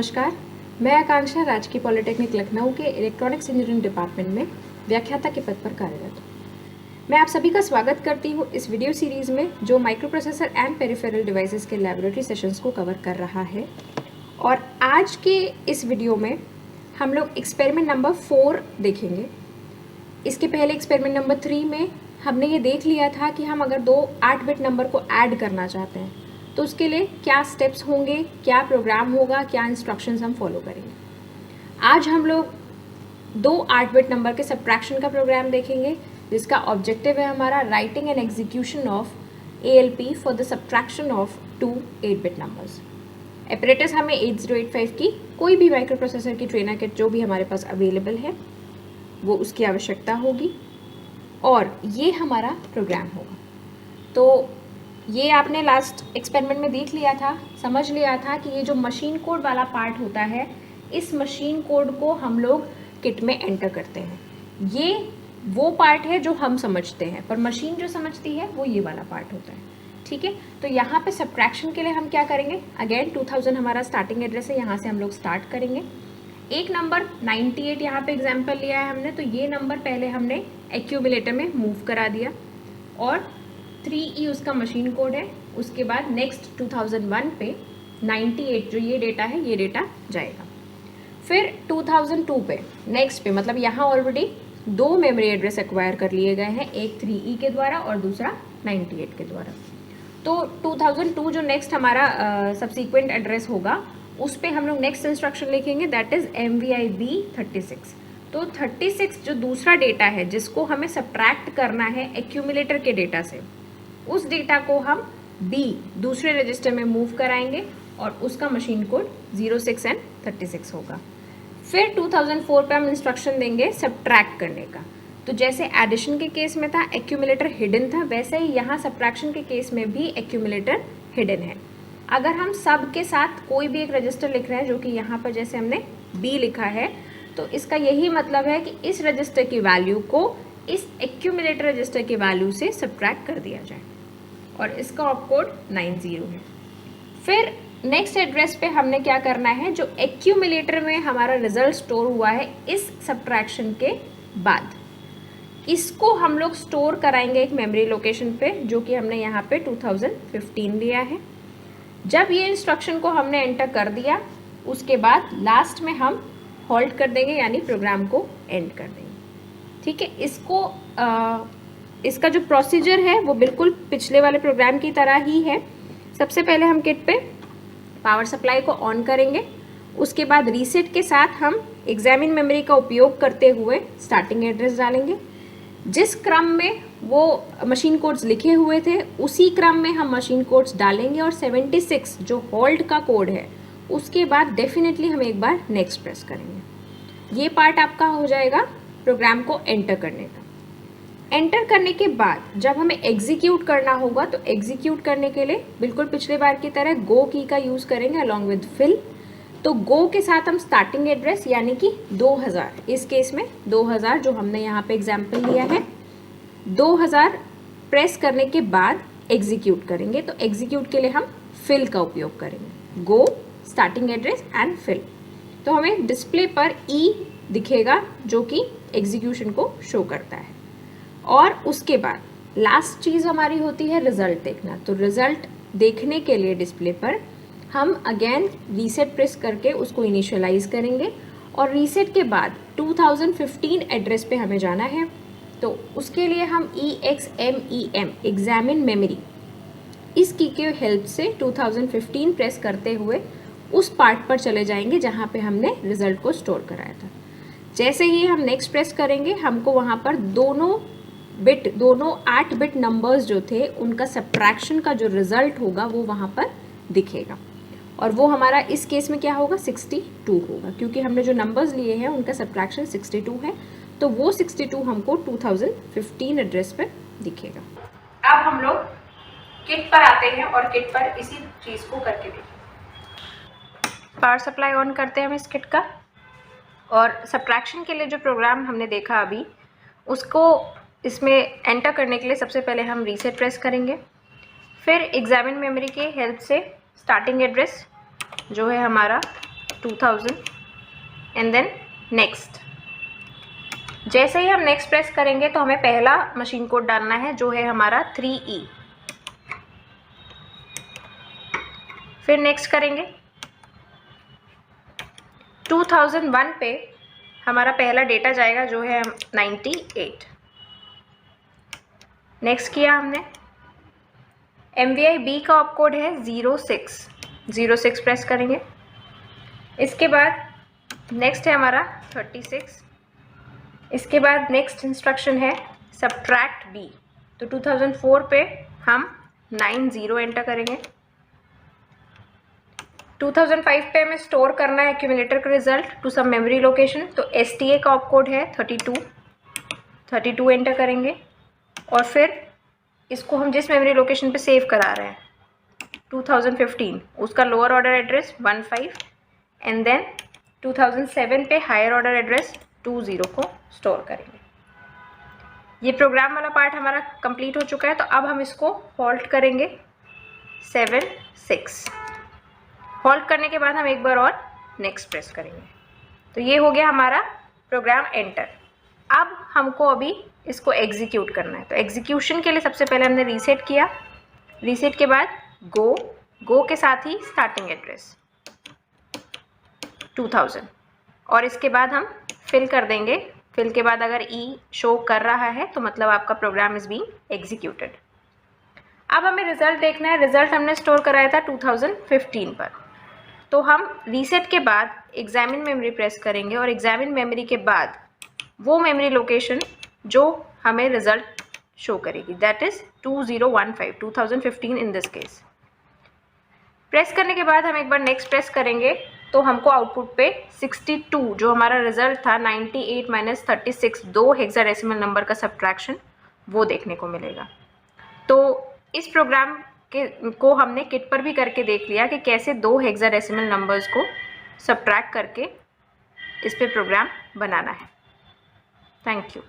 नमस्कार, मैं आकांक्षा राजकीय पॉलिटेक्निक लखनऊ के इलेक्ट्रॉनिक्स इंजीनियरिंग डिपार्टमेंट में व्याख्याता के पद पर कार्यरत हूँ। मैं आप सभी का स्वागत करती हूँ इस वीडियो सीरीज में जो micro processor and peripheral devices के लैबोरेटरी सेशंस को कवर कर रहा है। और आज के इस वीडियो में हम लोग एक्सपेरिमेंट नंबर 4 देखेंगे। इसके पहले एक्सपेरिमेंट नंबर 3 में हमने ये देख लिया था कि हम अगर दो 8 बिट नंबर को ऐड करना चाहते हैं तो उसके लिए क्या स्टेप्स होंगे, क्या प्रोग्राम होगा, क्या इंस्ट्रक्शंस हम फॉलो करेंगे। आज हम लोग दो 8 बिट नंबर के सब्ट्रैक्शन का प्रोग्राम देखेंगे जिसका ऑब्जेक्टिव है हमारा writing and execution of ALP for the subtraction of 2 8 bit numbers. Apparatus हमें 8085 की कोई भी माइक्रो प्रोसेसर की ट्रेनर किट जो भी हमारे पास अवेलेबल है वो उसकी आवश्यकता होगी और ये हमारा प्रोग्राम होगा। तो ये आपने लास्ट एक्सपेरिमेंट में देख लिया था, समझ लिया था कि ये जो मशीन कोड वाला पार्ट होता है, इस मशीन कोड को हम लोग किट में एंटर करते हैं। ये वो पार्ट है जो हम समझते हैं, पर मशीन जो समझती है वो ये वाला पार्ट होता है। ठीक है, तो यहाँ पे सब्ट्रैक्शन के लिए हम क्या करेंगे, अगेन 2000 हमारा स्टार्टिंग एड्रेस है, यहाँ से हम लोग स्टार्ट करेंगे। एक नंबर 98 यहाँ पे एग्जाम्पल लिया है हमने, तो ये नंबर पहले हमने एक्यूमुलेटर में मूव करा दिया और 3E उसका मशीन कोड है। उसके बाद नेक्स्ट 2001 पे 98 जो ये डेटा है ये डेटा जाएगा। फिर 2002 पे नेक्स्ट पे, मतलब यहाँ ऑलरेडी दो मेमोरी एड्रेस एक्वायर कर लिए गए हैं, एक 3E के द्वारा और दूसरा 98 के द्वारा। तो 2002 जो नेक्स्ट हमारा सब्सिक्वेंट एड्रेस होगा उस पे हम लोग नेक्स्ट इंस्ट्रक्शन लिखेंगे, दैट इज MVIB 36। तो 36 जो दूसरा डेटा है जिसको हमें सब्ट्रैक्ट करना है एक्यूमुलेटर के डेटा से, उस डेटा को हम B दूसरे रजिस्टर में मूव कराएंगे और उसका मशीन कोड 06 एंड 36 होगा। फिर 2004 पे हम इंस्ट्रक्शन देंगे सब्ट्रैक्ट करने का। तो जैसे एडिशन के केस में था एक्यूमुलेटर हिडन था, वैसे ही यहाँ सब्ट्रैक्शन के केस में भी एक्यूमुलेटर हिडन है। अगर हम सब के साथ कोई भी एक रजिस्टर लिख रहे हैं, जो कि यहाँ पर जैसे हमने B लिखा है, तो इसका यही मतलब है कि इस रजिस्टर की वैल्यू को इस एक्यूमुलेटर रजिस्टर की वैल्यू से सब्ट्रैक्ट कर दिया जाए और इसका ऑपकोड 90 है। फिर नेक्स्ट एड्रेस पे हमने क्या करना है, जो एक्यूमुलेटर में हमारा रिजल्ट स्टोर हुआ है इस सब्ट्रैक्शन के बाद, इसको हम लोग स्टोर कराएंगे एक मेमोरी लोकेशन पे, जो कि हमने यहाँ पे 2015 लिया है। जब ये इंस्ट्रक्शन को हमने एंटर कर दिया उसके बाद लास्ट में हम होल्ड कर देंगे, यानी प्रोग्राम को एंड कर देंगे। ठीक है, इसका जो प्रोसीजर है वो बिल्कुल पिछले वाले प्रोग्राम की तरह ही है। सबसे पहले हम किट पे पावर सप्लाई को ऑन करेंगे, उसके बाद रीसेट के साथ हम एग्जामिन मेमोरी का उपयोग करते हुए स्टार्टिंग एड्रेस डालेंगे। जिस क्रम में वो मशीन कोड्स लिखे हुए थे उसी क्रम में हम मशीन कोड्स डालेंगे और 76 जो होल्ड का कोड है उसके बाद डेफिनेटली हम एक बार नेक्स्ट प्रेस करेंगे। ये पार्ट आपका हो जाएगा प्रोग्राम को एंटर करने का। एंटर करने के बाद जब हमें एग्जीक्यूट करना होगा तो एग्जीक्यूट करने के लिए बिल्कुल पिछले बार की तरह गो की का यूज़ करेंगे अलॉन्ग विद फिल। तो गो के साथ हम स्टार्टिंग एड्रेस यानी कि 2000, इस केस में 2000 जो हमने यहाँ पे एग्जाम्पल लिया है, 2000 प्रेस करने के बाद एग्जीक्यूट करेंगे। तो एग्जीक्यूट के लिए हम फिल का उपयोग करेंगे, गो स्टार्टिंग एड्रेस एंड फिल। तो हमें डिस्प्ले पर E दिखेगा जो कि एग्जीक्यूशन को शो करता है। और उसके बाद लास्ट चीज़ हमारी होती है रिजल्ट देखना। तो रिजल्ट देखने के लिए डिस्प्ले पर हम अगेन रीसेट प्रेस करके उसको इनिशियलाइज करेंगे और रीसेट के बाद 2015 एड्रेस पे हमें जाना है। तो उसके लिए हम EXMEM एग्जामिन मेमोरी इस की के हेल्प से 2015 प्रेस करते हुए उस पार्ट पर चले जाएंगे जहाँ पे हमने रिजल्ट को स्टोर कराया था। जैसे ही हम नेक्स्ट प्रेस करेंगे हमको वहाँ पर दोनों 8 बिट नंबर्स जो थे उनका सब्ट्रैक्शन का जो रिजल्ट होगा वो वहाँ पर दिखेगा और वो हमारा इस केस में क्या होगा, 62 होगा, क्योंकि हमने जो नंबर्स लिए हैं उनका सब्ट्रैक्शन 62 है। तो वो 62 हमको 2015 एड्रेस पर दिखेगा। अब हम लोग किट पर आते हैं और किट पर इसी चीज़ को करके देखें। पावर सप्लाई ऑन करते हैं हम इस किट का और सब्ट्रैक्शन के लिए जो प्रोग्राम हमने देखा अभी उसको इसमें एंटर करने के लिए सबसे पहले हम रीसेट प्रेस करेंगे। फिर एग्जामिन मेमोरी के हेल्प से स्टार्टिंग एड्रेस जो है हमारा 2000 एंड देन नेक्स्ट। जैसे ही हम नेक्स्ट प्रेस करेंगे तो हमें पहला मशीन कोड डालना है जो है हमारा 3E। फिर नेक्स्ट करेंगे। 2001 पे हमारा पहला डेटा जाएगा जो है 98। नेक्स्ट किया हमने। MVI B का ऑप कोड है 06 प्रेस करेंगे। इसके बाद नेक्स्ट है हमारा 36। इसके बाद नेक्स्ट इंस्ट्रक्शन है सब्ट्रैक्ट B। तो 2004 पे हम 90 एंटर करेंगे। 2005 पे हमें स्टोर करना है एक्यूमुलेटर का result to some memory location. तो STA का ऑप कोड है 32 एंटर करेंगे और फिर इसको हम जिस मेमोरी लोकेशन पे सेव करा रहे हैं 2015 उसका lower order address 15 and then 2007 पे हायर ऑर्डर एड्रेस 20 को स्टोर करेंगे। ये प्रोग्राम वाला पार्ट हमारा कंप्लीट हो चुका है। तो अब हम इसको हॉल्ट करेंगे 7-6। हॉल्ट करने के बाद हम एक बार और नेक्स्ट प्रेस करेंगे। तो ये हो गया हमारा प्रोग्राम एंटर। अब हमको अभी इसको एग्जीक्यूट करना है। तो एग्जीक्यूशन के लिए सबसे पहले हमने रीसेट किया। रीसेट के बाद गो के साथ ही स्टार्टिंग एड्रेस 2000 और इसके बाद हम फिल कर देंगे। फिल के बाद अगर E शो कर रहा है तो मतलब आपका प्रोग्राम इज बीइंग एग्जीक्यूटेड। अब हमें रिजल्ट देखना है। रिजल्ट हमने स्टोर कराया था 2015 पर। तो हम रीसेट के बाद एग्जामिन मेमोरी प्रेस करेंगे और एग्जामिन मेमोरी के बाद वो मेमोरी लोकेशन जो हमें रिजल्ट शो करेगी that is 2015 in this case. Press करने के बाद हम एक बार नेक्स्ट प्रेस करेंगे तो हमको आउटपुट पे 62 जो हमारा रिजल्ट था 98 - 36 2 हेक्साडेसिमल नंबर का सब्ट्रैक्शन वो देखने को मिलेगा। तो इस प्रोग्राम को हमने किट पर भी करके देख लिया कि कैसे 2 हेक्साडेसिमल नंबर्स को सब्ट्रैक्ट करके इस पे प्रोग्राम बनाना है। Thank you.